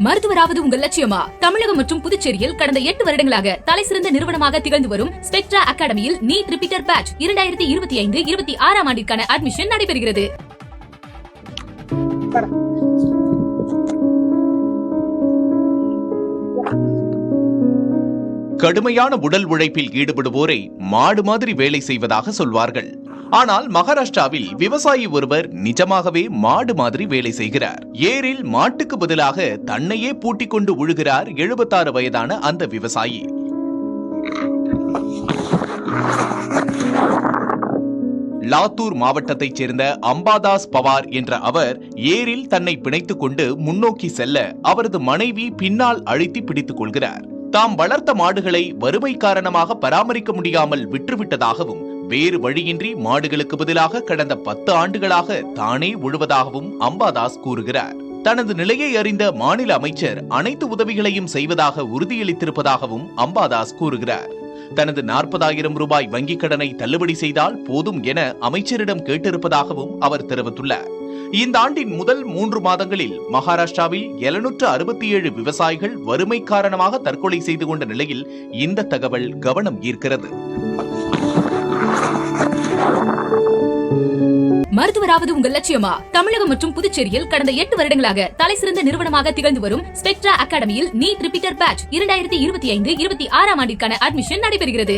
மருத்துவராவது உங்கள் லட்சியமா? தமிழகம் மற்றும் புதுச்சேரியில் கடந்த 8 வருடங்களாக தலைசிறந்த நிறுவனமாக திகழ்ந்து வரும் ஸ்பெக்ட்ரா அகாடமியில் நீட் ரிப்பீட்டர் பேட்ச் 2025-26 ஆண்டிற்கான அட்மிஷன் நடைபெறுகிறது. கடுமையான உடல் உழைப்பில் ஈடுபடுவோரை மாடு மாதிரி வேலை செய்வதாக சொல்வார்கள். ஆனால் மகாராஷ்டிராவில் விவசாயி ஒருவர் நிஜமாகவே மாடு மாதிரி வேலை செய்கிறார். ஏரில் மாட்டுக்கு பதிலாக தன்னையே பூட்டிக் கொண்டு உழுகிறார் 76 வயதான அந்த விவசாயி. லாத்தூர் மாவட்டத்தைச் சேர்ந்த அம்பாதாஸ் பவார் என்ற அவர் ஏரில் தன்னை பிணைத்துக் கொண்டு முன்னோக்கி செல்ல அவரது மனைவி பின்னால் அழுத்தி பிடித்துக் கொள்கிறார். தாம் வளர்த்த மாடுகளை வறுமை காரணமாக பராமரிக்க முடியாமல் விற்றுவிட்டதாகவும் வேறு வழியின்றி மாடுகளுக்கு பதிலாக கடந்த 10 ஆண்டுகளாக தானே உழுவதாகவும் அம்பாதாஸ் கூறுகிறார். தனது நிலையை அறிந்த மாநில அமைச்சர் அனைத்து உதவிகளையும் செய்வதாக உறுதியளித்திருப்பதாகவும் அம்பாதாஸ் கூறுகிறார். தனது 40,000 ரூபாய் வங்கிக் கடனை தள்ளுபடி செய்தால் போதும் என அமைச்சரிடம் கேட்டிருப்பதாகவும் அவர் தெரிவித்துள்ளார். இந்த ஆண்டின் முதல் 3 மாதங்களில் மகாராஷ்டிராவில் 767 விவசாயிகள் வறுமை காரணமாக தற்கொலை செய்து கொண்ட நிலையில் இந்த தகவல் கவனம் ஈர்க்கிறது. மருத்துவராவது உங்கள் லட்சியமா? தமிழகம் மற்றும் புதுச்சேரியில் கடந்த 8 வருடங்களாக தலைசிறந்த நிறுவனமாக திகழ்ந்து வரும் ஸ்பெக்ட்ரா அகாடமியில் நீட் ரிப்பீட்டர் பேட்ச் 2025-26 ஆண்டிற்கான அட்மிஷன் நடைபெறுகிறது.